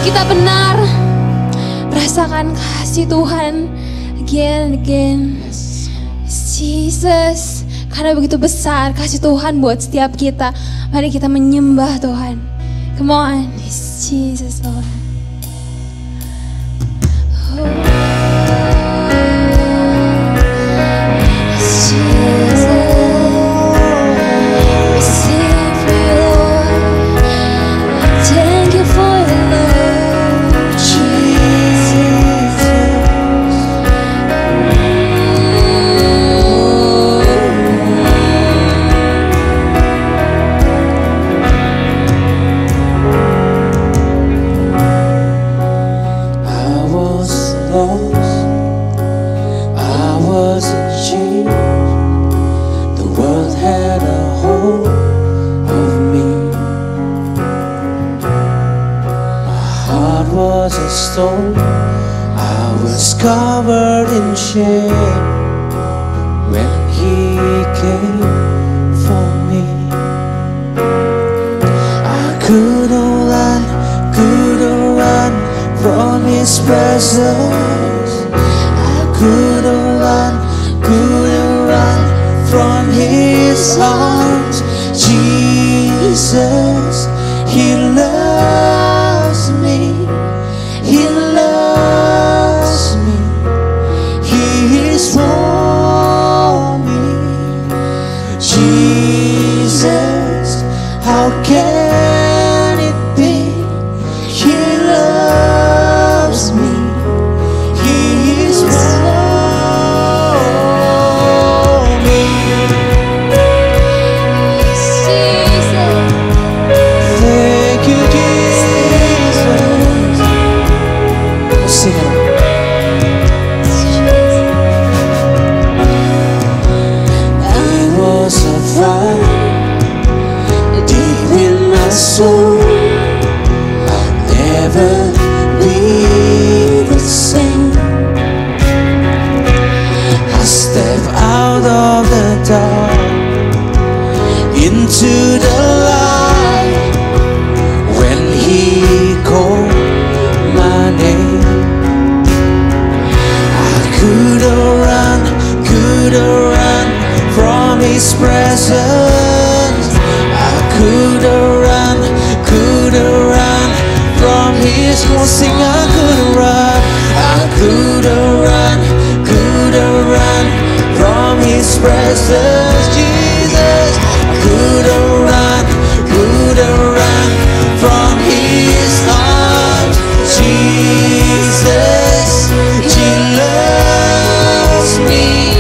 kita benar rasakan kasih Tuhan again and again. Jesus, karena begitu besar kasih Tuhan buat setiap kita. Mari kita menyembah Tuhan. Come on, it's Jesus Lord. I was covered in shame when He came for me. I couldn't run from His presence. I couldn't run from His arms. Jesus, He loves me. He loves me. He is for me. Jesus, how can it be? He loves me. He is for me. Thank you, Jesus. Sing it. I was a fire deep in my soul. I'll never be the same. I step out of the dark into the light when He called my name. Couldn't run from His presence. I couldn't run from His. Come on, sing. I couldn't run from His presence. Jesus, I couldn't run from His arms. Jesus, He loves me.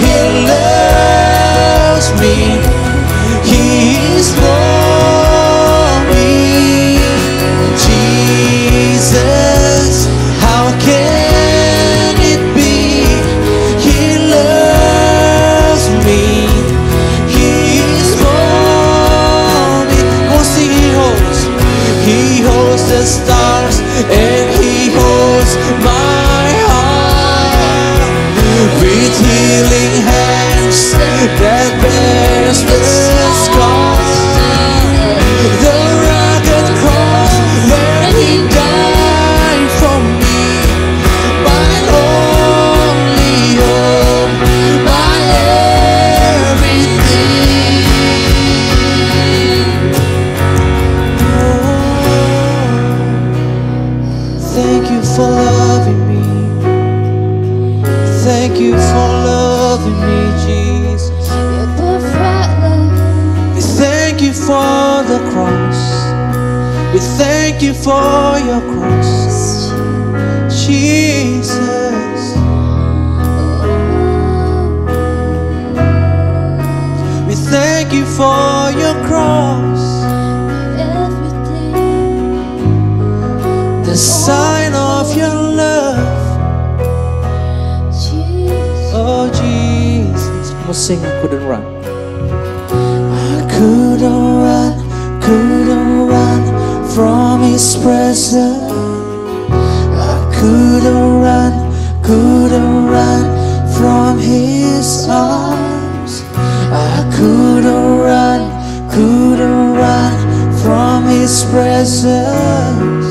He loves me. He is for me. Jesus, how can it be? He loves me. He is for me. Go see, He holds the stars and He holds my heart with healing hands that bears the scars. The rugged cross where He died for me, my only hope, my everything. Thank you for loving me. Thank you for loving me, Jesus. We thank you for the cross. We thank you for your cross, Jesus. We thank you for your cross, the sign of your love. Oh Jesus, come on, sing. I couldn't run. I couldn't run from His presence. I couldn't run from His arms. I couldn't run from His presence.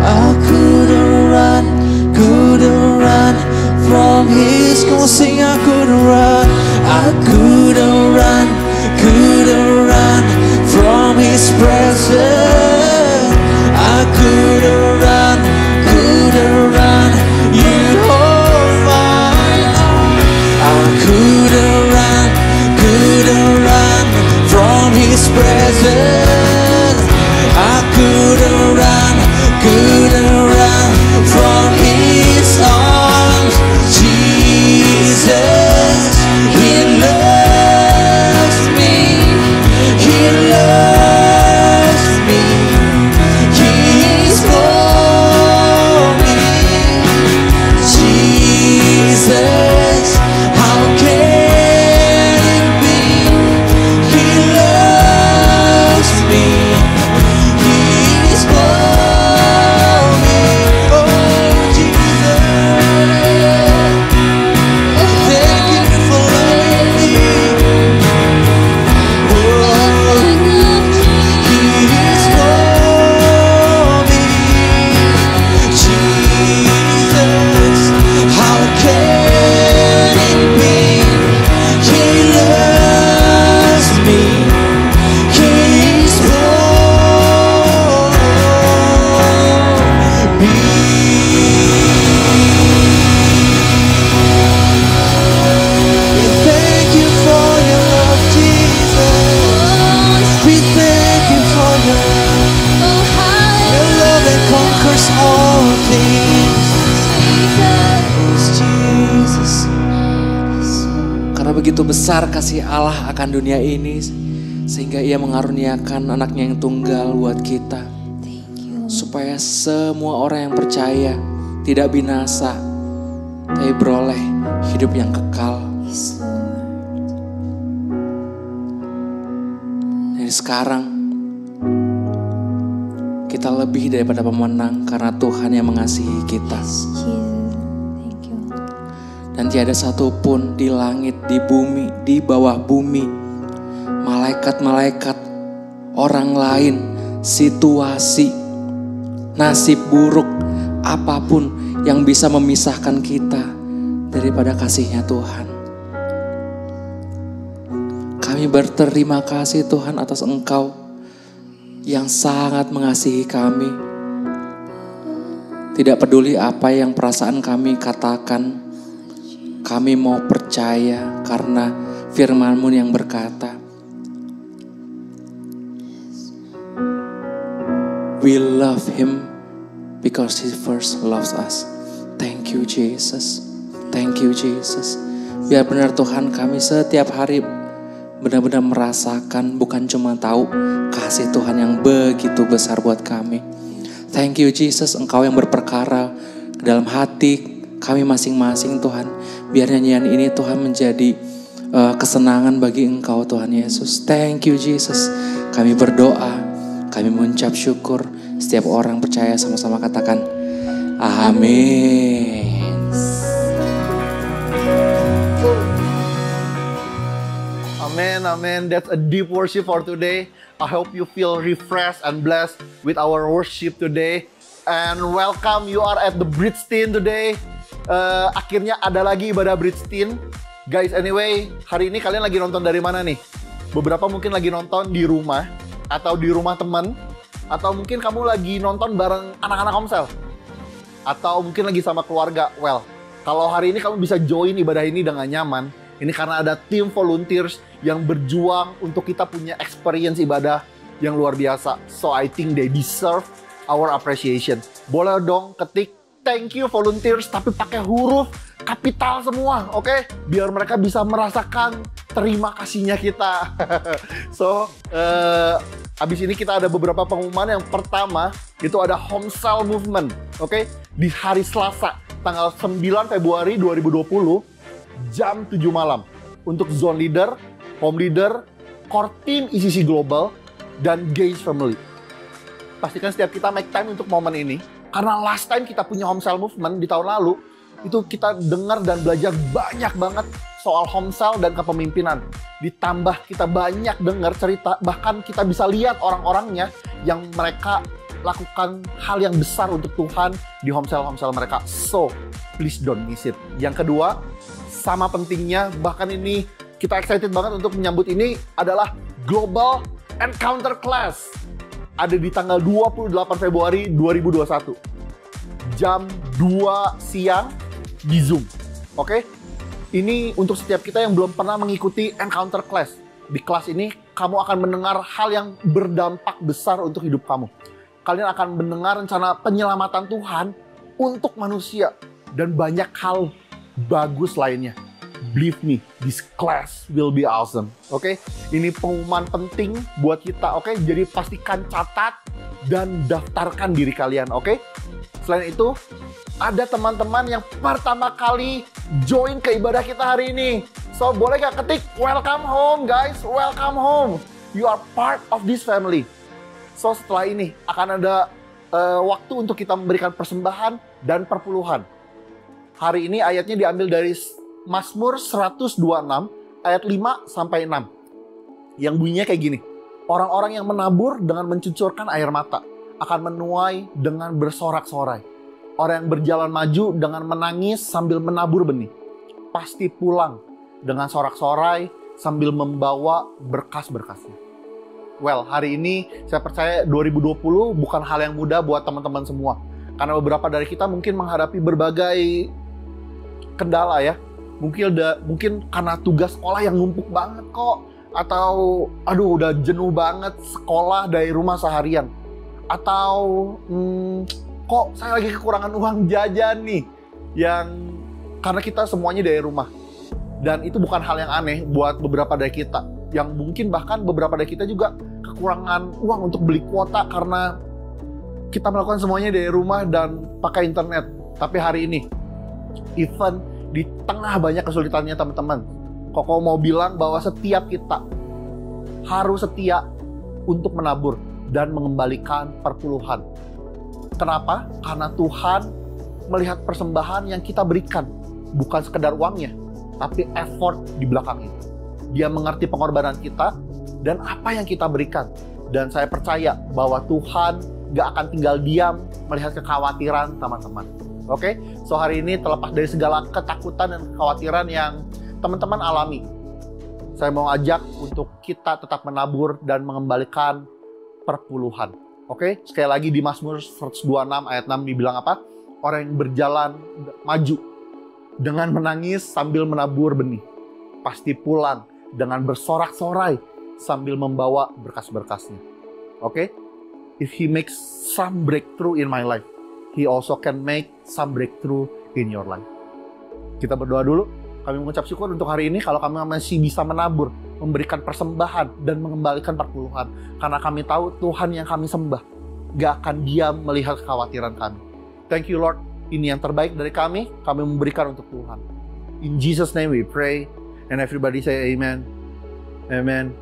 I I couldn't run from His presence. I couldn't run. You hold my arm. I couldn't run from His presence. I couldn't run from His arms. Jesus, He loves me. He loves me. He's for me. Jesus, how can it be? He loves me. He's for me. Oh, Jesus, thank you for loving me. Oh, He's for me. Jesus, how can it be? He loves me. He's for me. Thank you for your love, Jesus. We thank you for your love that conquers all things. Jesus. Karena begitu besar kasih Allah akan dunia ini, sehingga Ia mengaruniakan anaknya yang tunggal buat kita, supaya semua orang yang percaya tidak binasa, tapi beroleh hidup yang kekal. Jadi sekarang kita lebih daripada pemenang karena Tuhan yang mengasihi kita. Dan tiada satupun di langit, di bumi, di bawah bumi, malaikat-malaikat, orang lain, situasi, nasib buruk, apapun yang bisa memisahkan kita daripada kasih-Nya Tuhan. Kami berterima kasih Tuhan atas Engkau yang sangat mengasihi kami. Tidak peduli apa yang perasaan kami katakan, kami mau percaya karena firman-Mu yang berkata, we love Him because He first loves us. Thank you Jesus. Thank you Jesus. Biar benar Tuhan, kami setiap hari benar-benar merasakan, bukan cuma tahu kasih Tuhan yang begitu besar buat kami. Thank you Jesus, Engkau yang berperkara ke dalam hati kami masing-masing Tuhan. Biar nyanyian ini Tuhan menjadi kesenangan bagi Engkau Tuhan Yesus. Thank you Jesus. Kami berdoa, kami mengucap syukur. Setiap orang percaya sama-sama katakan amin. Amen, amen. That's a deep worship for today. I hope you feel refreshed and blessed with our worship today. And welcome, you are at the Bridgestone today. Akhirnya ada lagi ibadah Bridgestone. Guys, anyway, hari ini kalian lagi nonton dari mana nih? Beberapa mungkin lagi nonton di rumah, atau di rumah teman, atau mungkin kamu lagi nonton bareng anak-anak Komsel, atau mungkin lagi sama keluarga. Well, kalau hari ini kamu bisa join ibadah ini dengan nyaman, ini karena ada tim volunteers yang berjuang untuk kita punya experience ibadah yang luar biasa. So I think they deserve our appreciation. Boleh dong ketik thank you volunteers tapi pakai huruf kapital semua, oke? Biar mereka bisa merasakan terima kasihnya kita. So, abis ini kita ada beberapa pengumuman. Yang pertama, itu ada Homesal Movement, oke? Di hari Selasa, tanggal 9 Februari 2020, jam 7 malam. Untuk Zone Leader, Home Leader, Core Team ECC Global, dan Gaze Family. Pastikan setiap kita make time untuk momen ini. Karena last time kita punya Homesal Movement di tahun lalu, itu kita dengar dan belajar banyak banget soal Homesal dan kepemimpinan. Ditambah kita banyak dengar cerita, bahkan kita bisa lihat orang-orangnya yang mereka lakukan hal yang besar untuk Tuhan di Homesal mereka. So, please don't miss it. Yang kedua, sama pentingnya, bahkan ini kita excited banget untuk menyambut ini adalah Global Encounter Class. Ada di tanggal 28 Februari 2021. Jam 2 siang di Zoom. Oke? Ini untuk setiap kita yang belum pernah mengikuti Encounter Class. Di kelas ini, kamu akan mendengar hal yang berdampak besar untuk hidup kamu. Kalian akan mendengar rencana penyelamatan Tuhan untuk manusia. Dan banyak hal bagus lainnya. Believe me, this class will be awesome. Oke? Ini pengumuman penting buat kita. Oke? Jadi pastikan catat dan daftarkan diri kalian. Oke? Selain itu, ada teman-teman yang pertama kali join ke ibadah kita hari ini. So, boleh gak ketik, welcome home guys, welcome home. You are part of this family. So, setelah ini akan ada waktu untuk kita memberikan persembahan dan perpuluhan. Hari ini ayatnya diambil dari Mazmur 126 ayat 5-6. Yang bunyinya kayak gini. Orang-orang yang menabur dengan mencucurkan air mata akan menuai dengan bersorak-sorai. Orang yang berjalan maju dengan menangis sambil menabur benih pasti pulang dengan sorak-sorai sambil membawa berkas-berkasnya. Well, hari ini saya percaya 2020 bukan hal yang mudah buat teman-teman semua. Karena beberapa dari kita mungkin menghadapi berbagai kendala ya. Mungkin karena tugas sekolah yang numpuk banget kok. Atau udah jenuh banget sekolah dari rumah seharian. Atau kok saya lagi kekurangan uang jajan nih. Karena kita semuanya dari rumah. Dan itu bukan hal yang aneh buat beberapa dari kita. Yang mungkin bahkan beberapa dari kita juga kekurangan uang untuk beli kuota karena kita melakukan semuanya dari rumah dan pakai internet. Tapi hari ini, even di tengah banyak kesulitannya teman-teman, Koko mau bilang bahwa setiap kita harus setia untuk menabur dan mengembalikan perpuluhan. Kenapa? Karena Tuhan melihat persembahan yang kita berikan, bukan sekedar uangnya, tapi effort di belakang itu. Dia mengerti pengorbanan kita dan apa yang kita berikan. Dan saya percaya bahwa Tuhan gak akan tinggal diam melihat kekhawatiran teman-teman. Oke? So hari ini terlepas dari segala ketakutan dan kekhawatiran yang teman-teman alami, saya mau ajak untuk kita tetap menabur dan mengembalikan perpuluhan. Oke? Sekali lagi di Mazmur 126 ayat 6 dibilang apa? Orang yang berjalan maju dengan menangis sambil menabur benih pasti pulang dengan bersorak-sorai sambil membawa berkas-berkasnya. Oke? If he makes some breakthrough in my life, he also can make some breakthrough in your life. Kita berdoa dulu. Kami mengucap syukur untuk hari ini kalau kami masih bisa menabur, memberikan persembahan dan mengembalikan perpuluhan. Karena kami tahu Tuhan yang kami sembah gak akan diam melihat kekhawatiran kami. Thank you Lord. Ini yang terbaik dari kami memberikan untuk Tuhan. In Jesus name we pray. And everybody say amen. Amen.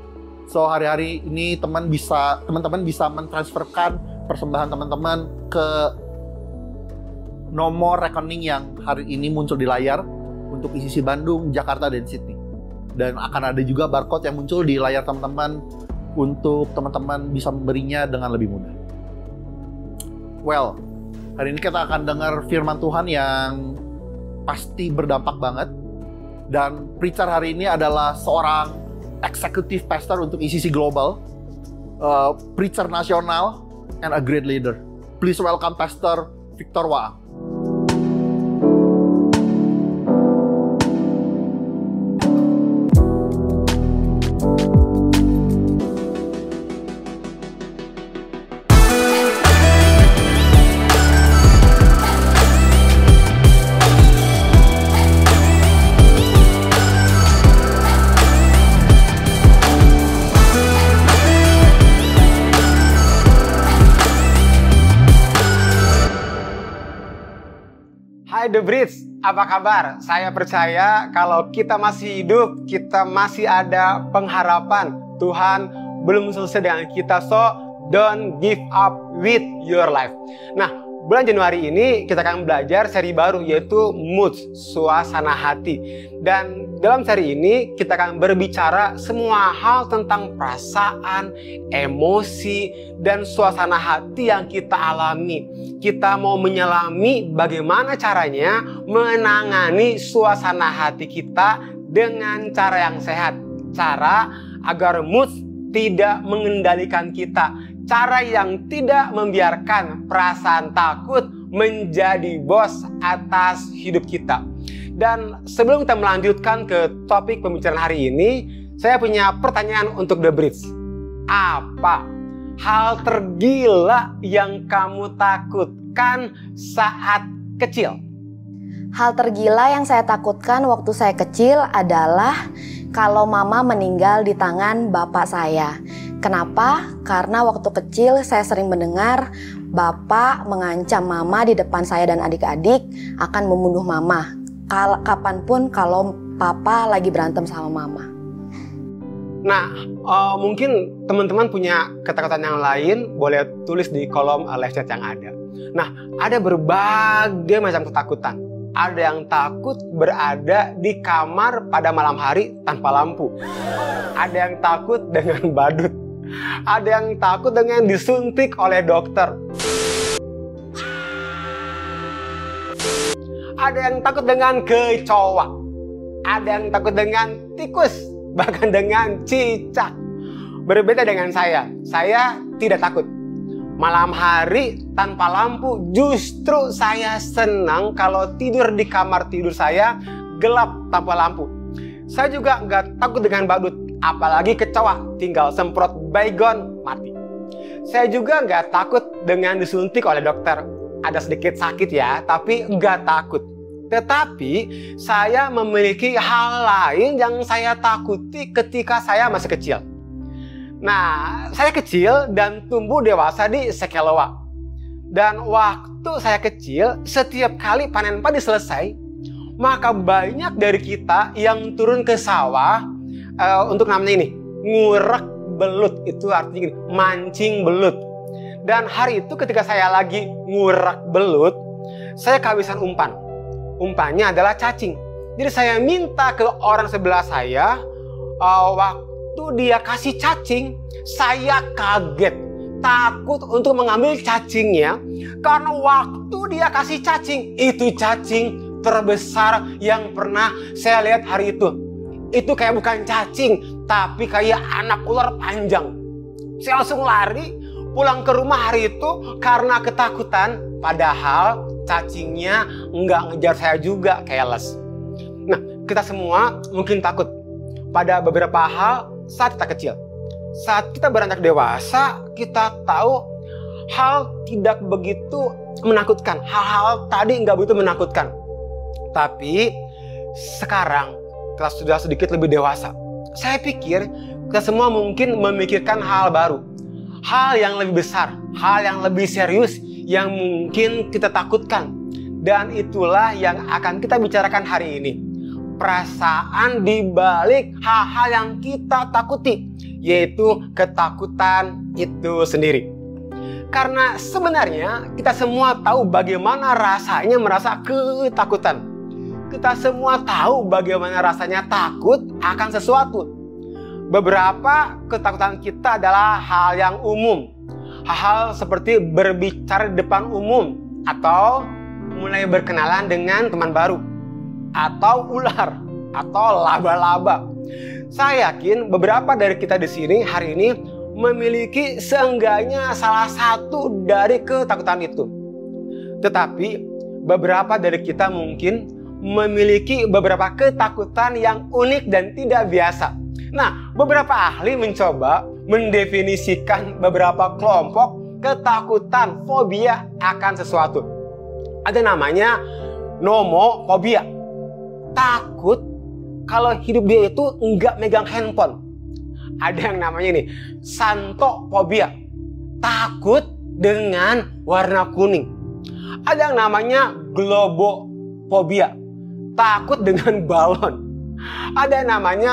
So hari-hari ini teman-teman bisa mentransferkan persembahan teman-teman ke nomor rekening yang hari ini muncul di layar untuk ICC Bandung, Jakarta, dan Sydney. Dan akan ada juga barcode yang muncul di layar teman-teman untuk teman-teman bisa memberinya dengan lebih mudah. Well, hari ini kita akan dengar firman Tuhan yang pasti berdampak banget. Dan preacher hari ini adalah seorang executive pastor untuk ICC Global, preacher nasional, and a great leader. Please welcome Pastor Victor Waang. Hai The Bridge, apa kabar? Saya percaya kalau kita masih hidup, kita masih ada pengharapan. Tuhan belum selesai dengan kita, so don't give up with your life. Nah, bulan Januari ini kita akan belajar seri baru yaitu Moods, suasana hati. Dan dalam seri ini kita akan berbicara semua hal tentang perasaan, emosi, dan suasana hati yang kita alami. Kita mau menyelami bagaimana caranya menangani suasana hati kita dengan cara yang sehat. Cara agar mood tidak mengendalikan kita. Cara yang tidak membiarkan perasaan takut menjadi bos atas hidup kita. Dan sebelum kita melanjutkan ke topik pembicaraan hari ini, saya punya pertanyaan untuk The Bridge. Apa hal tergila yang kamu takutkan saat kecil? Hal tergila yang saya takutkan waktu saya kecil adalah kalau mama meninggal di tangan bapak saya. Kenapa? Karena waktu kecil saya sering mendengar bapak mengancam mama di depan saya dan adik-adik akan membunuh mama. Kapanpun kalau papa lagi berantem sama mama. Nah, mungkin teman-teman punya ketakutan yang lain, boleh tulis di kolom live chat yang ada. Nah, ada berbagai macam ketakutan. Ada yang takut berada di kamar pada malam hari tanpa lampu. Ada yang takut dengan badut. Ada yang takut dengan disuntik oleh dokter. Ada yang takut dengan kecoa. Ada yang takut dengan tikus. Bahkan dengan cicak. Berbeda dengan saya tidak takut. Malam hari tanpa lampu, justru saya senang kalau tidur di kamar tidur saya gelap tanpa lampu. Saya juga nggak takut dengan badut, apalagi kecoa, tinggal semprot baygon, mati. Saya juga nggak takut dengan disuntik oleh dokter. Ada sedikit sakit ya, tapi nggak takut. Tetapi saya memiliki hal lain yang saya takuti ketika saya masih kecil. Nah, saya kecil dan tumbuh dewasa di Sekeloa. Dan waktu saya kecil, setiap kali panen padi selesai, maka banyak dari kita yang turun ke sawah untuk namanya ini, ngurek belut. Itu artinya gini, mancing belut. Dan hari itu ketika saya lagi ngurek belut, saya kehabisan umpan. Umpannya adalah cacing. Jadi saya minta ke orang sebelah saya, waktu dia kasih cacing, saya kaget, takut untuk mengambil cacingnya, karena waktu dia kasih cacing, itu cacing terbesar yang pernah saya lihat hari itu. Itu kayak bukan cacing, tapi kayak anak ular panjang. Saya langsung lari pulang ke rumah hari itu karena ketakutan, padahal cacingnya nggak ngejar saya juga, careless. Nah, kita semua mungkin takut pada beberapa hal saat kita kecil. Saat kita beranjak dewasa, kita tahu hal tidak begitu menakutkan. Hal-hal tadi nggak begitu menakutkan. Tapi sekarang kita sudah sedikit lebih dewasa. Saya pikir kita semua mungkin memikirkan hal baru. Hal yang lebih besar, hal yang lebih serius yang mungkin kita takutkan. Dan itulah yang akan kita bicarakan hari ini. Perasaan di balik hal-hal yang kita takuti, yaitu ketakutan itu sendiri. Karena sebenarnya kita semua tahu bagaimana rasanya merasa ketakutan. Kita semua tahu bagaimana rasanya takut akan sesuatu. Beberapa ketakutan kita adalah hal yang umum. Hal-hal seperti berbicara di depan umum, atau mulai berkenalan dengan teman baru, atau ular, atau laba-laba. Saya yakin beberapa dari kita di sini hari ini memiliki seenggaknya salah satu dari ketakutan itu. Tetapi beberapa dari kita mungkin memiliki beberapa ketakutan yang unik dan tidak biasa. Nah, beberapa ahli mencoba mendefinisikan beberapa kelompok ketakutan, fobia akan sesuatu. Ada namanya nomofobia. Takut kalau hidup dia itu enggak megang handphone. Ada yang namanya ini xanthofobia. Takut dengan warna kuning. Ada yang namanya globofobia. Takut dengan balon. Ada yang namanya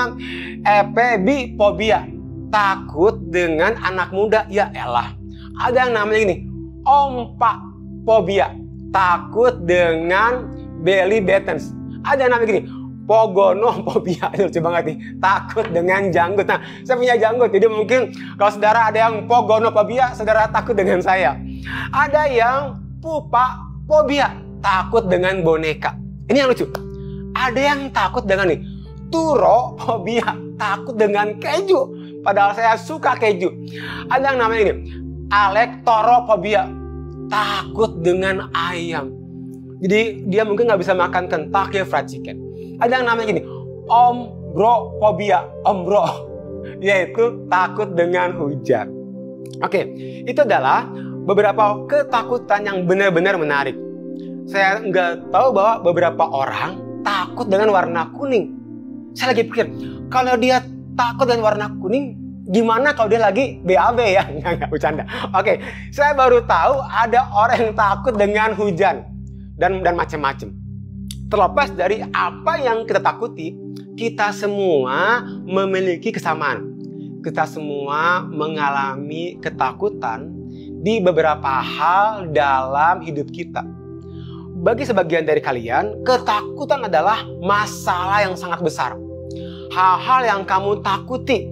epebifobia. Takut dengan anak muda. Ya elah. Ada yang namanya ini ompafobia. Takut dengan belly buttons. Ada yang namanya gini, pogonofobia. Lucu banget nih, takut dengan janggut. Nah, saya punya janggut, jadi mungkin kalau saudara ada yang pogonofobia, saudara takut dengan saya. Ada yang pupafobia, takut dengan boneka. Ini yang lucu. Ada yang takut dengan nih, turophobia, takut dengan keju. Padahal saya suka keju. Ada yang namanya ini, alektorophobia, takut dengan ayam. Jadi dia mungkin nggak bisa makan Kentucky Fried Chicken. Ada yang namanya gini, ombrophobia, ombro, yaitu takut dengan hujan. Oke, itu adalah beberapa ketakutan yang benar-benar menarik. Saya nggak tahu bahwa beberapa orang takut dengan warna kuning. Saya lagi pikir, kalau dia takut dengan warna kuning, gimana kalau dia lagi BAB ya? Nggak bercanda. Oke, saya baru tahu ada orang yang takut dengan hujan dan macam-macam. Terlepas dari apa yang kita takuti, kita semua memiliki kesamaan. Kita semua mengalami ketakutan di beberapa hal dalam hidup kita. Bagi sebagian dari kalian, ketakutan adalah masalah yang sangat besar. Hal-hal yang kamu takuti,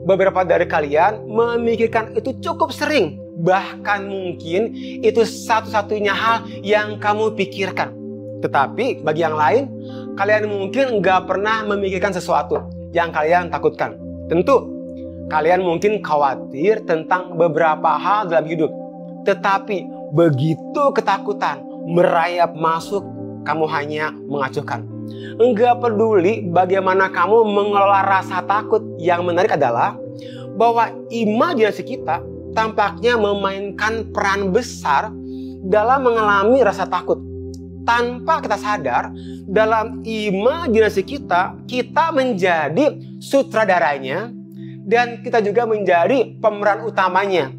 beberapa dari kalian memikirkan itu cukup sering. Bahkan mungkin itu satu-satunya hal yang kamu pikirkan. Tetapi bagi yang lain, kalian mungkin nggak pernah memikirkan sesuatu yang kalian takutkan. Tentu, kalian mungkin khawatir tentang beberapa hal dalam hidup. Tetapi begitu ketakutan merayap masuk, kamu hanya mengacuhkan. Enggak peduli bagaimana kamu mengelola rasa takut. Yang menarik adalah bahwa imajinasi kita tampaknya memainkan peran besar dalam mengalami rasa takut. Tanpa kita sadar, dalam imajinasi kita menjadi sutradaranya dan kita juga menjadi pemeran utamanya.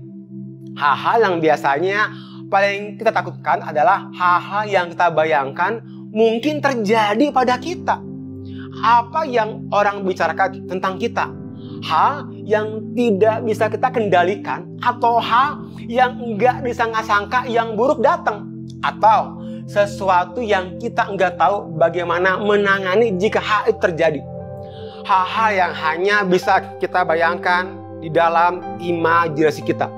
Hal-hal yang biasanya paling kita takutkan adalah hal-hal yang kita bayangkan mungkin terjadi pada kita. Apa yang orang bicarakan tentang kita, hal yang tidak bisa kita kendalikan, atau hal yang nggak disangka-sangka yang buruk datang, atau sesuatu yang kita nggak tahu bagaimana menangani jika hal itu terjadi. Hal-hal yang hanya bisa kita bayangkan di dalam imajinasi kita.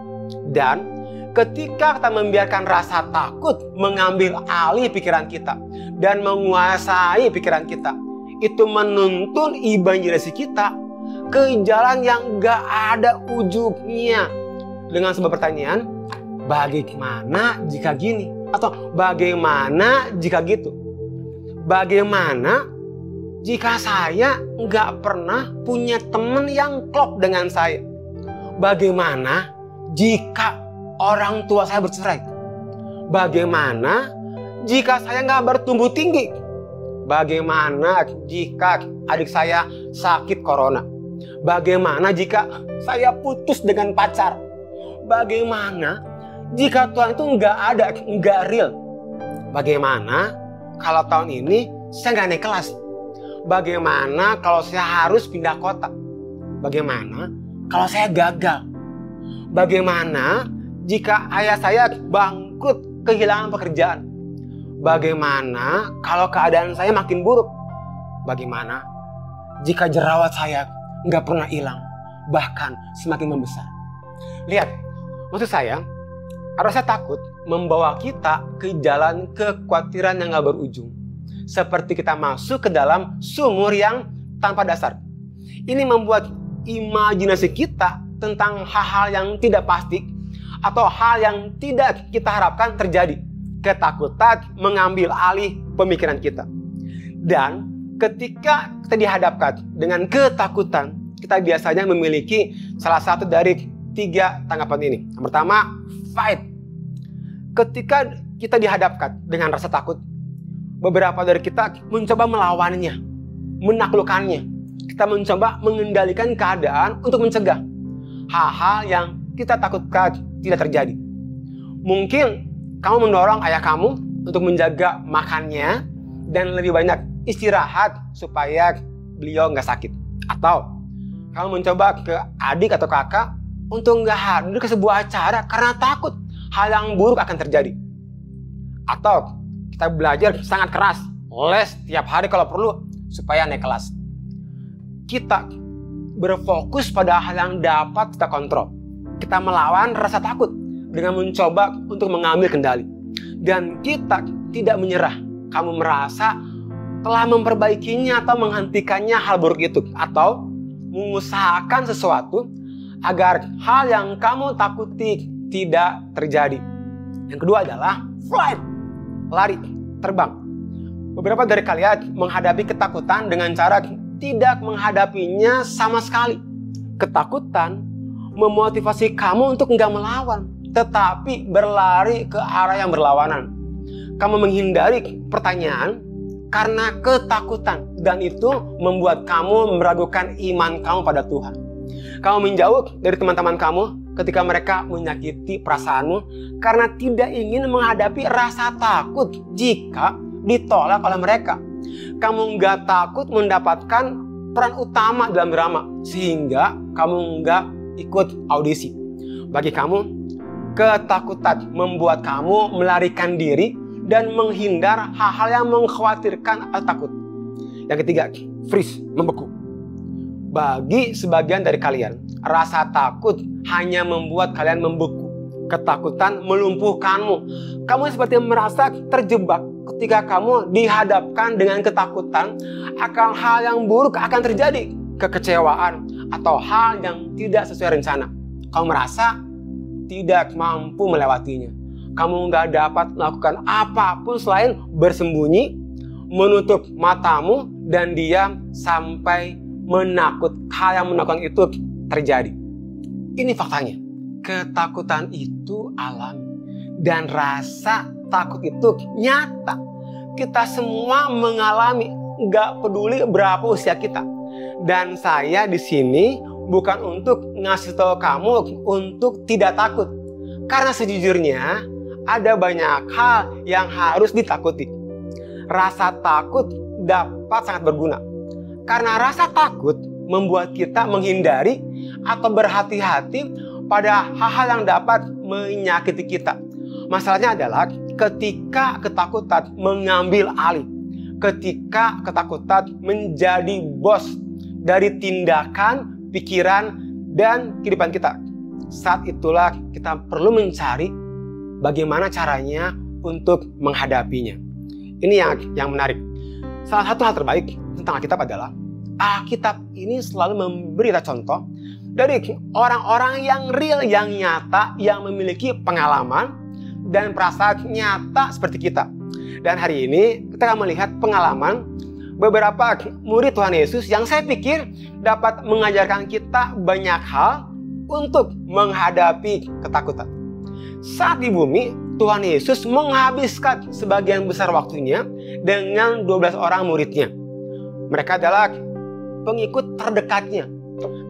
Dan ketika kita membiarkan rasa takut mengambil alih pikiran kita dan menguasai pikiran kita, itu menuntun imajinasi kita ke jalan yang gak ada ujungnya. Dengan sebuah pertanyaan, bagaimana jika gini? Atau bagaimana jika gitu? Bagaimana jika saya gak pernah punya teman yang klop dengan saya? Bagaimana jika orang tua saya bercerai? Bagaimana jika saya gak bertumbuh tinggi? Bagaimana jika adik saya sakit corona? Bagaimana jika saya putus dengan pacar? Bagaimana jika Tuhan itu nggak ada, nggak real? Bagaimana kalau tahun ini saya nggak naik kelas? Bagaimana kalau saya harus pindah kota? Bagaimana kalau saya gagal? Bagaimana jika ayah saya bangkrut, kehilangan pekerjaan? Bagaimana kalau keadaan saya makin buruk? Bagaimana jika jerawat saya nggak pernah hilang, bahkan semakin membesar? Lihat, maksud saya, rasa takut membawa kita ke jalan kekhawatiran yang nggak berujung. Seperti kita masuk ke dalam sumur yang tanpa dasar. Ini membuat imajinasi kita tentang hal-hal yang tidak pasti atau hal yang tidak kita harapkan terjadi. Ketakutan mengambil alih pemikiran kita. Dan ketika kita dihadapkan dengan ketakutan, kita biasanya memiliki salah satu dari 3 tanggapan ini. Yang pertama, fight. Ketika kita dihadapkan dengan rasa takut, beberapa dari kita mencoba melawannya, menaklukkannya. Kita mencoba mengendalikan keadaan untuk mencegah hal-hal yang kita takutkan tidak terjadi. Mungkin kamu mendorong ayah kamu untuk menjaga makannya dan lebih banyak istirahat supaya beliau nggak sakit. Atau kamu mencoba ke adik atau kakak untuk nggak hadir ke sebuah acara karena takut hal yang buruk akan terjadi. Atau kita belajar sangat keras, les tiap hari kalau perlu supaya naik kelas. Kita berfokus pada hal yang dapat kita kontrol. Kita melawan rasa takut dengan mencoba untuk mengambil kendali. Dan kita tidak menyerah. Kamu merasa telah memperbaikinya atau menghentikannya hal buruk itu, atau mengusahakan sesuatu agar hal yang kamu takuti tidak terjadi. Yang kedua adalah flight, lari, terbang. Beberapa dari kalian menghadapi ketakutan dengan cara tidak menghadapinya sama sekali. Ketakutan memotivasi kamu untuk enggak melawan, tetapi berlari ke arah yang berlawanan. Kamu menghindari pertanyaan karena ketakutan, dan itu membuat kamu meragukan iman kamu pada Tuhan. Kamu menjauh dari teman-teman kamu ketika mereka menyakiti perasaanmu karena tidak ingin menghadapi rasa takut jika ditolak oleh mereka. Kamu nggak takut mendapatkan peran utama dalam drama, sehingga kamu nggak ikut audisi. Bagi kamu, ketakutan membuat kamu melarikan diri dan menghindar hal-hal yang mengkhawatirkan atau takut. Yang ketiga, freeze, membeku. Bagi sebagian dari kalian, rasa takut hanya membuat kalian membeku. Ketakutan melumpuhkanmu. Kamu seperti merasa terjebak ketika kamu dihadapkan dengan ketakutan akan hal yang buruk akan terjadi. Kekecewaan atau hal yang tidak sesuai rencana. Kamu merasa tidak mampu melewatinya. Kamu nggak dapat melakukan apapun selain bersembunyi, menutup matamu, dan diam sampai hal yang menakutkan itu terjadi. Ini faktanya. Ketakutan itu alami. Dan rasa takut itu nyata. Kita semua mengalami, nggak peduli berapa usia kita. Dan saya di sini bukan untuk ngasih tahu kamu untuk tidak takut. Karena sejujurnya, ada banyak hal yang harus ditakuti. Rasa takut dapat sangat berguna. Karena rasa takut membuat kita menghindari atau berhati-hati pada hal-hal yang dapat menyakiti kita. Masalahnya adalah ketika ketakutan mengambil alih. Ketika ketakutan menjadi bos dari tindakan, pikiran, dan kehidupan kita. Saat itulah kita perlu mencari bagaimana caranya untuk menghadapinya. Ini yang menarik. Salah satu hal terbaik tentang Alkitab adalah Alkitab ini selalu memberi contoh dari orang-orang yang real, yang nyata, yang memiliki pengalaman dan perasaan nyata seperti kita. Dan hari ini kita akan melihat pengalaman beberapa murid Tuhan Yesus yang saya pikir dapat mengajarkan kita banyak hal untuk menghadapi ketakutan. Saat di bumi, Tuhan Yesus menghabiskan sebagian besar waktunya dengan 12 orang muridnya. Mereka adalah pengikut terdekatnya.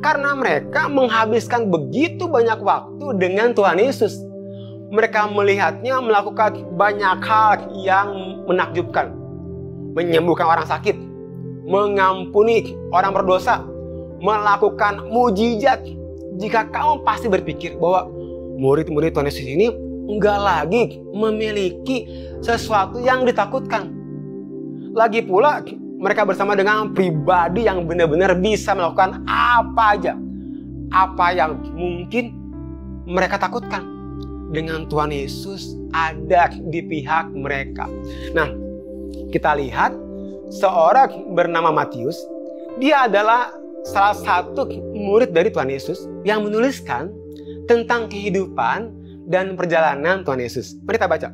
Karena mereka menghabiskan begitu banyak waktu dengan Tuhan Yesus. Mereka melihatnya melakukan banyak hal yang menakjubkan. Menyembuhkan orang sakit, mengampuni orang berdosa, melakukan mujizat. Jika kamu pasti berpikir bahwa murid-murid Tuhan Yesus ini enggak lagi memiliki sesuatu yang ditakutkan. Lagi pula mereka bersama dengan pribadi yang benar-benar bisa melakukan apa aja. Apa yang mungkin mereka takutkan. Dengan Tuhan Yesus ada di pihak mereka. Nah, kita lihat seorang bernama Matius. Dia adalah salah satu murid dari Tuhan Yesus yang menuliskan tentang kehidupan dan perjalanan Tuhan Yesus. Mari kita baca.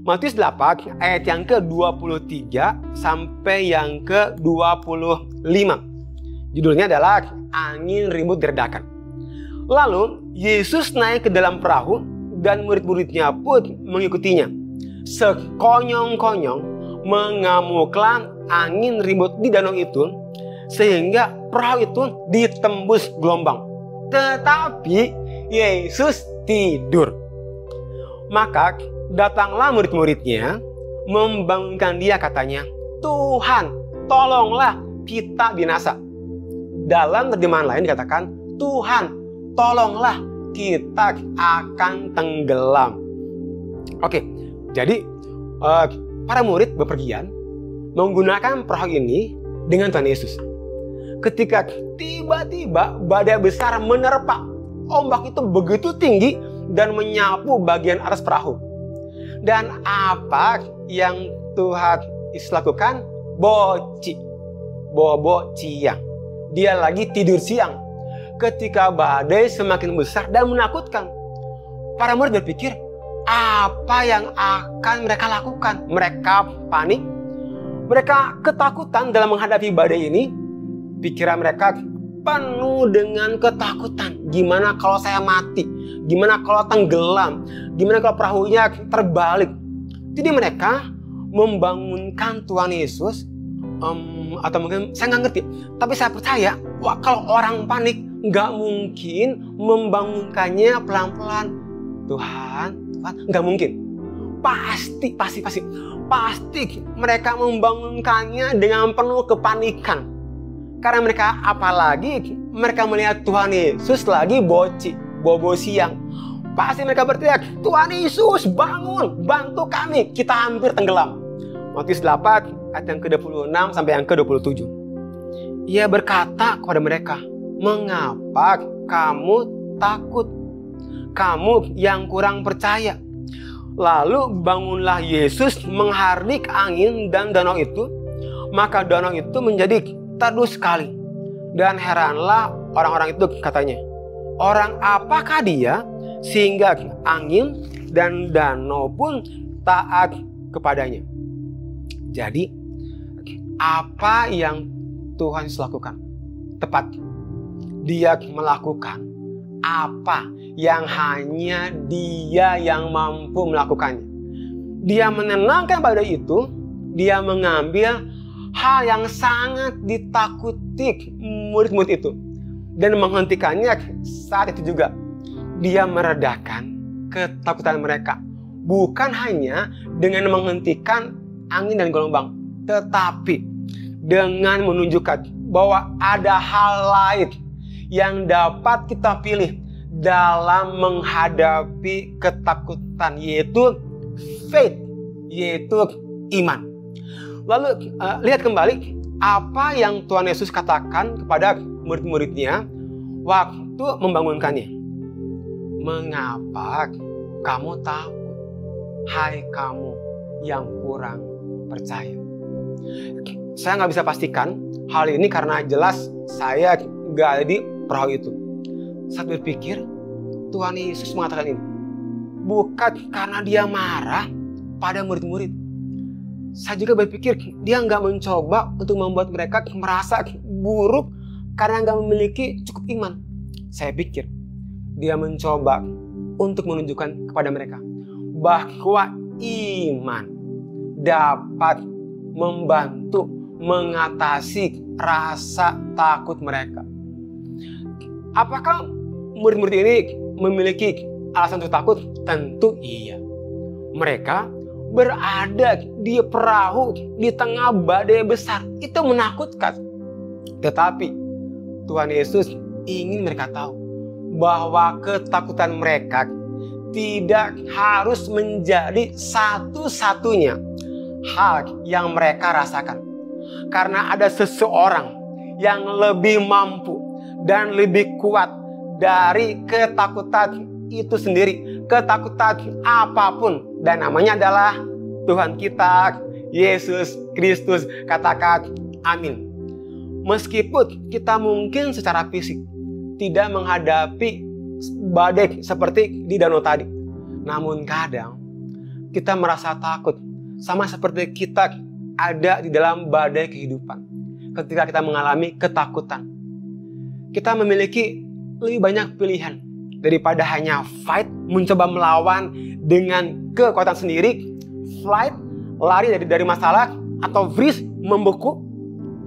Matius 8 ayat yang ke-23 sampai yang ke-25. Judulnya adalah Angin Ribut Diredakan. Lalu Yesus naik ke dalam perahu dan murid-muridnya pun mengikutinya. Sekonyong-konyong mengamuklah angin ribut di danau itu sehingga perahu itu ditembus gelombang. Tetapi Yesus tidur. Maka datanglah murid-muridnya membangunkan dia, katanya, "Tuhan, tolonglah kita binasa." Dalam terjemahan lain dikatakan, "Tuhan, tolonglah kita akan tenggelam." Oke, jadi para murid bepergian menggunakan perahu ini dengan Tuhan Yesus. Ketika tiba-tiba badai besar menerpa, ombak itu begitu tinggi dan menyapu bagian atas perahu. Dan apa yang Tuhan Yesus lakukan? bobo ciang. Dia lagi tidur siang ketika badai semakin besar dan menakutkan. Para murid berpikir, apa yang akan mereka lakukan? Mereka panik, mereka ketakutan dalam menghadapi badai ini. Pikiran mereka penuh dengan ketakutan. Gimana kalau saya mati? Gimana kalau tenggelam? Gimana kalau perahunya terbalik? Jadi mereka membangunkan Tuhan Yesus, atau mungkin saya nggak ngerti. Tapi saya percaya, kalau orang panik nggak mungkin membangunkannya pelan-pelan. Tuhan, nggak mungkin. Pasti mereka membangunkannya dengan penuh kepanikan. Karena mereka melihat Tuhan Yesus lagi bobo siang. Pasti mereka berteriak, Tuhan Yesus bangun, bantu kami, kita hampir tenggelam. Matius 8 ayat yang ke-26 sampai yang ke-27. Ia berkata kepada mereka, mengapa kamu takut? Kamu yang kurang percaya. Lalu bangunlah Yesus menghardik angin dan danau itu. Maka danau itu menjadi teduh sekali. Dan heranlah orang-orang itu, katanya, orang apakah dia sehingga angin dan danau pun taat kepadanya. Jadi apa yang Tuhan Yesus lakukan? Tepat, dia melakukan apa yang hanya dia yang mampu melakukannya. Dia menenangkan badai itu. Dia mengambil hal yang sangat ditakuti murid-murid itu dan menghentikannya saat itu juga. Dia meredakan ketakutan mereka. Bukan hanya dengan menghentikan angin dan gelombang, tetapi dengan menunjukkan bahwa ada hal lain yang dapat kita pilih dalam menghadapi ketakutan, yaitu faith, yaitu iman. Lalu lihat kembali apa yang Tuhan Yesus katakan kepada murid-muridnya waktu membangunkannya. Mengapa kamu takut, hai kamu yang kurang percaya? Saya nggak bisa pastikan hal ini karena jelas saya nggak ada di perahu itu. Saya berpikir Tuhan Yesus mengatakan ini bukan karena dia marah pada murid-murid. Saya juga berpikir dia nggak mencoba untuk membuat mereka merasa buruk karena nggak memiliki cukup iman. Saya pikir dia mencoba untuk menunjukkan kepada mereka bahwa iman dapat membantu mengatasi rasa takut mereka. Apakah murid-murid ini memiliki alasan untuk takut? Tentu iya. Mereka berada di perahu di tengah badai besar. Itu menakutkan. Tetapi Tuhan Yesus ingin mereka tahu bahwa ketakutan mereka tidak harus menjadi satu-satunya hal yang mereka rasakan. Karena ada seseorang yang lebih mampu dan lebih kuat dari ketakutan itu sendiri. Ketakutan apapun. Dan namanya adalah Tuhan kita, Yesus Kristus. Katakan amin. Meskipun kita mungkin secara fisik tidak menghadapi badai seperti di danau tadi, namun kadang kita merasa takut sama seperti kita ada di dalam badai kehidupan. Ketika kita mengalami ketakutan, kita memiliki lebih banyak pilihan daripada hanya fight, mencoba melawan dengan kekuatan sendiri, flight, lari dari masalah, atau freeze, membeku.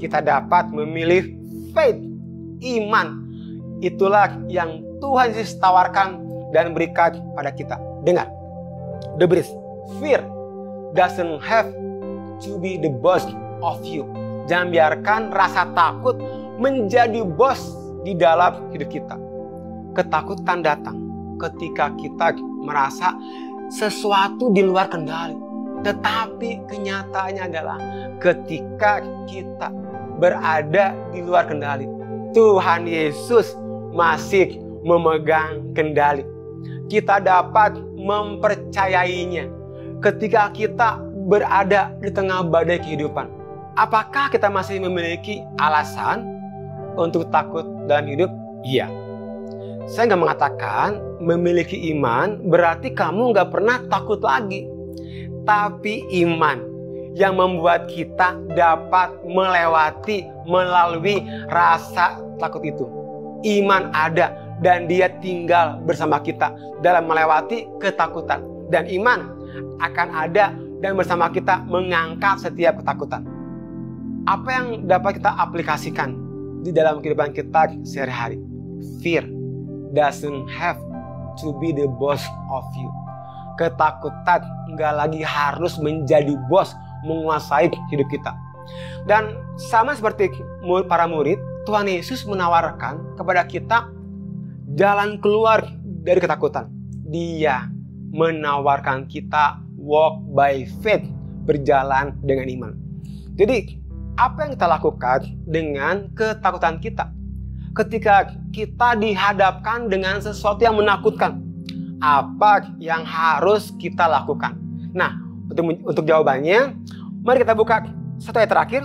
Kita dapat memilih faith, iman. Itulah yang Tuhan Yesus tawarkan dan berikan pada kita. Dengar, the breeze, fear doesn't have to be the boss of you. Jangan biarkan rasa takut menjadi bos di dalam hidup kita. Ketakutan datang ketika kita merasa sesuatu di luar kendali. Tetapi kenyataannya adalah ketika kita berada di luar kendali, Tuhan Yesus masih memegang kendali. Kita dapat mempercayainya ketika kita berada di tengah badai kehidupan. Apakah kita masih memiliki alasan untuk takut dalam hidup? Iya. Saya nggak mengatakan memiliki iman berarti kamu nggak pernah takut lagi. Tapi iman yang membuat kita dapat melalui rasa takut itu. Iman ada dan dia tinggal bersama kita dalam melewati ketakutan. Dan iman akan ada dan bersama kita mengangkat setiap ketakutan. Apa yang dapat kita aplikasikan di dalam kehidupan kita sehari-hari? Fear doesn't have to be the boss of you. Ketakutan nggak lagi harus menjadi bos menguasai hidup kita. Dan sama seperti para murid, Tuhan Yesus menawarkan kepada kita jalan keluar dari ketakutan. Dia menawarkan kita walk by faith, berjalan dengan iman. Jadi, apa yang kita lakukan dengan ketakutan kita? Ketika kita dihadapkan dengan sesuatu yang menakutkan, apa yang harus kita lakukan? Nah, untuk jawabannya, mari kita buka satu ayat terakhir,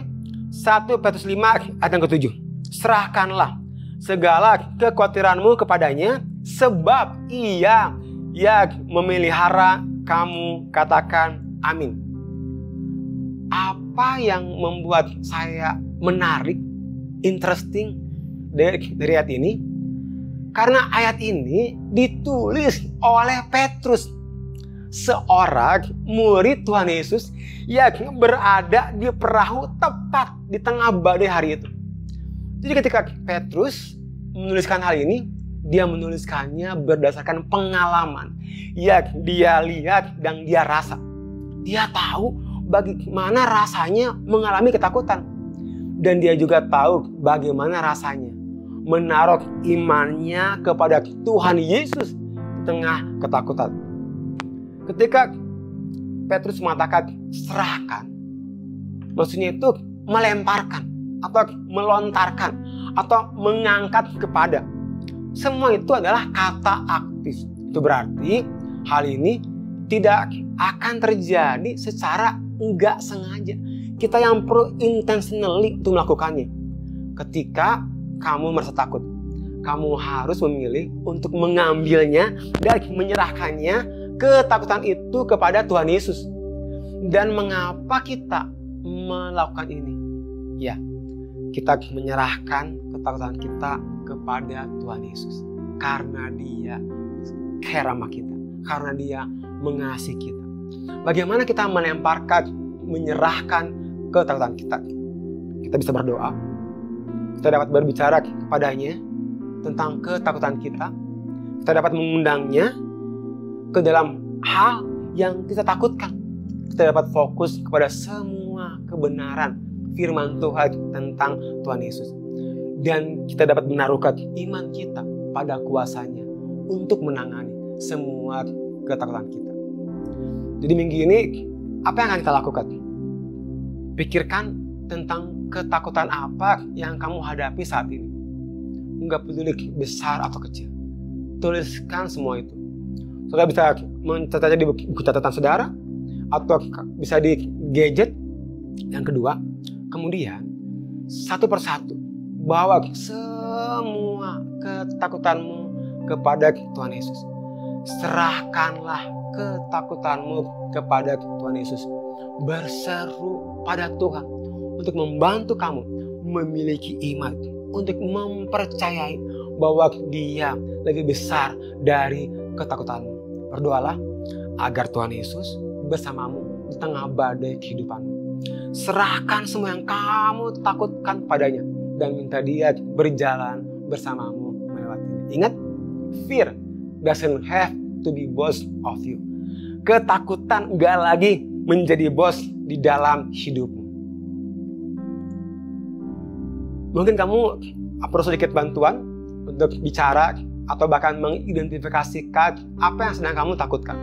1 Petrus 5 ayat yang ke-7. Serahkanlah segala kekhawatiranmu kepadanya, sebab ia yang memelihara kamu. Katakan amin. Apa yang membuat saya menarik, interesting dari ayat ini? Karena ayat ini ditulis oleh Petrus, seorang murid Tuhan Yesus yang berada di perahu tepat di tengah badai hari itu. Jadi ketika Petrus menuliskan hal ini, dia menuliskannya berdasarkan pengalaman yang dia lihat dan dia rasa. Dia tahu bagaimana rasanya mengalami ketakutan. Dan dia juga tahu bagaimana rasanya menaruh imannya kepada Tuhan Yesus di tengah ketakutan. Ketika Petrus mengatakan serahkan, maksudnya itu melemparkan atau melontarkan atau mengangkat kepada. Semua itu adalah kata aktif. Itu berarti hal ini tidak akan terjadi secara enggak sengaja. Kita yang perlu intentionally untuk melakukannya. Ketika kamu merasa takut, kamu harus memilih untuk mengambilnya dan menyerahkannya ketakutan itu kepada Tuhan Yesus. Dan mengapa kita melakukan ini? Ya, kita menyerahkan ketakutan kita kepada Tuhan Yesus. Karena dia care sama kita. Karena dia mengasihi kita. Bagaimana kita melemparkan, menyerahkan ketakutan kita? Kita bisa berdoa. Kita dapat berbicara kepadanya tentang ketakutan kita. Kita dapat mengundangnya ke dalam hal yang kita takutkan. Kita dapat fokus kepada semua kebenaran firman Tuhan tentang Tuhan Yesus. Dan kita dapat menaruhkan iman kita pada kuasanya untuk menangani semua ketakutan kita. Jadi minggu ini apa yang akan kita lakukan? Pikirkan tentang ketakutan apa yang kamu hadapi saat ini. Enggak peduli besar atau kecil. Tuliskan semua itu. Saudara bisa mencatatnya di buku catatan saudara atau bisa di gadget. Yang kedua, kemudian satu persatu bawa semua ketakutanmu kepada Tuhan Yesus. Serahkanlah ketakutanmu kepada Tuhan Yesus. Berseru pada Tuhan untuk membantu kamu memiliki iman, untuk mempercayai bahwa Dia lebih besar dari ketakutanmu. Berdoalah agar Tuhan Yesus bersamamu di tengah badai kehidupanmu. Serahkan semua yang kamu takutkan padanya dan minta Dia berjalan bersamamu melewatinya. Ingat, fear doesn't have to be boss of you. Ketakutan gak lagi menjadi bos di dalam hidupmu. Mungkin kamu perlu sedikit bantuan untuk bicara atau bahkan mengidentifikasikan apa yang sedang kamu takutkan.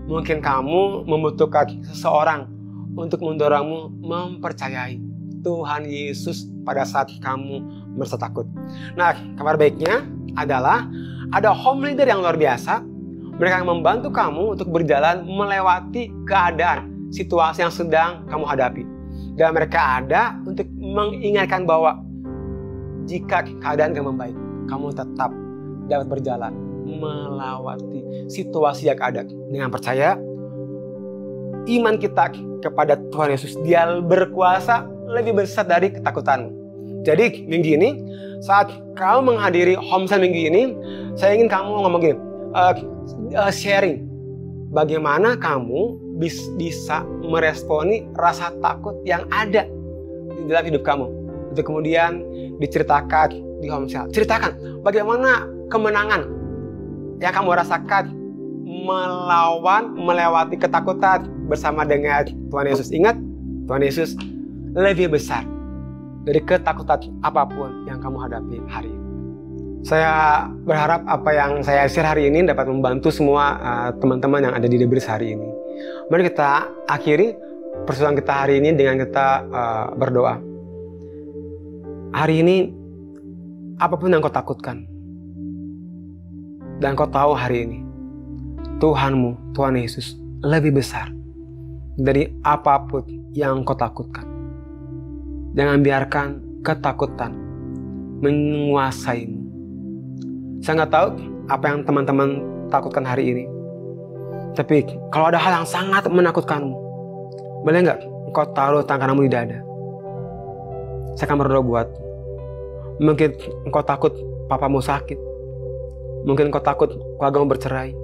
Mungkin kamu membutuhkan seseorang untuk mendorongmu mempercayai Tuhan Yesus pada saat kamu merasa takut. Nah, kabar baiknya adalah ada home leader yang luar biasa. Mereka akan membantu kamu untuk berjalan melewati keadaan, situasi yang sedang kamu hadapi. Dan mereka ada untuk mengingatkan bahwa jika keadaan gak membaik, kamu tetap dapat berjalan melewati situasi yang ada. Dengan percaya, iman kita kepada Tuhan Yesus, Dia berkuasa lebih besar dari ketakutanmu. Jadi minggu ini, saat kamu menghadiri homeschool minggu ini, saya ingin kamu ngomong gini, sharing bagaimana kamu bisa meresponi rasa takut yang ada di dalam hidup kamu. Itu kemudian diceritakan di homeschool. Ceritakan bagaimana kemenangan yang kamu rasakan melewati ketakutan bersama dengan Tuhan Yesus. Ingat, Tuhan Yesus lebih besar dari ketakutan apapun yang kamu hadapi hari ini. Saya berharap apa yang saya share hari ini dapat membantu semua teman-teman yang ada di The Bridge hari ini. Mari kita akhiri persoalan kita hari ini dengan kita berdoa. Hari ini, apapun yang kau takutkan, dan kau tahu hari ini, Tuhanmu, Tuhan Yesus, lebih besar dari apapun yang kau takutkan. Jangan biarkan ketakutan menguasaimu. Saya nggak tahu apa yang teman-teman takutkan hari ini. Tapi kalau ada hal yang sangat menakutkanmu, boleh nggak engkau taruh tangan kamu di dada? Saya akan berdoa buat. Mungkin engkau takut papamu sakit. Mungkin engkau takut keluargamu bercerai.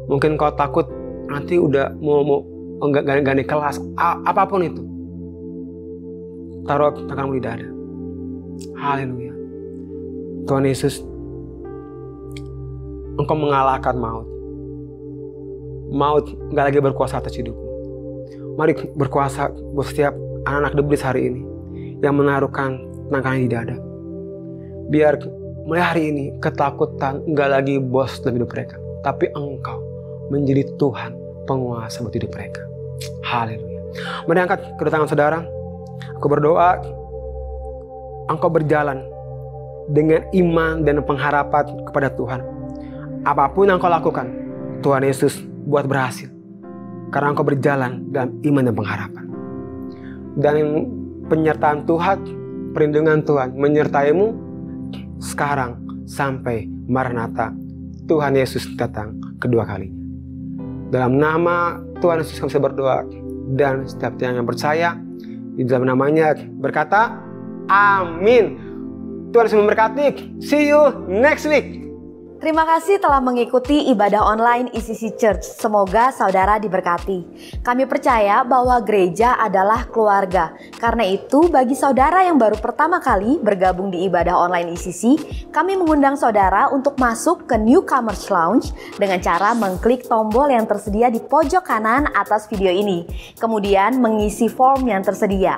Mungkin engkau takut nanti udah mau nggak naik kelas. Apapun itu. Taruh tanganmu di dada. Haleluya. Tuhan Yesus, Engkau mengalahkan maut. Maut gak lagi berkuasa atas hidupmu. Mari berkuasa buat setiap anak-anak The Bridge hari ini yang menaruhkan tangannya di dada. Biar mulai hari ini ketakutan gak lagi bos dalam hidup mereka, tapi Engkau menjadi Tuhan penguasa buat hidup mereka. Haleluya. Mari angkat kedua tangan saudara. Aku berdoa engkau berjalan dengan iman dan pengharapan kepada Tuhan. Apapun yang kau lakukan, Tuhan Yesus buat berhasil. Karena engkau berjalan dalam iman dan pengharapan. Dan penyertaan Tuhan, perlindungan Tuhan menyertaimu sekarang sampai Maranatha. Tuhan Yesus datang kedua kalinya. Dalam nama Tuhan Yesus kami bisa berdoa. Dan setiap yang percaya di dalam namanya berkata, amin. Tuhan Yesus memberkati. See you next week. Terima kasih telah mengikuti ibadah online ECC Church. Semoga saudara diberkati. Kami percaya bahwa gereja adalah keluarga. Karena itu, bagi saudara yang baru pertama kali bergabung di ibadah online ECC, kami mengundang saudara untuk masuk ke Newcomers Lounge dengan cara mengklik tombol yang tersedia di pojok kanan atas video ini. Kemudian mengisi form yang tersedia.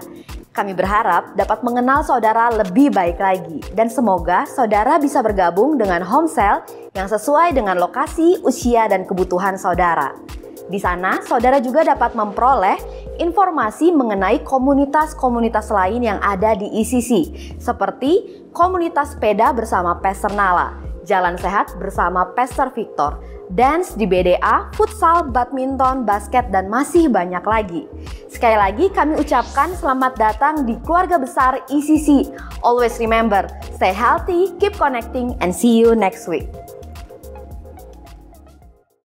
Kami berharap dapat mengenal saudara lebih baik lagi dan semoga saudara bisa bergabung dengan Homeschool yang sesuai dengan lokasi, usia, dan kebutuhan saudara. Di sana, saudara juga dapat memperoleh informasi mengenai komunitas-komunitas lain yang ada di ECC, seperti komunitas sepeda bersama Pastor Nala, jalan sehat bersama Pastor Victor, dance di BDA, futsal, badminton, basket, dan masih banyak lagi. Sekali lagi kami ucapkan selamat datang di keluarga besar ECC. Always remember, stay healthy, keep connecting, and see you next week.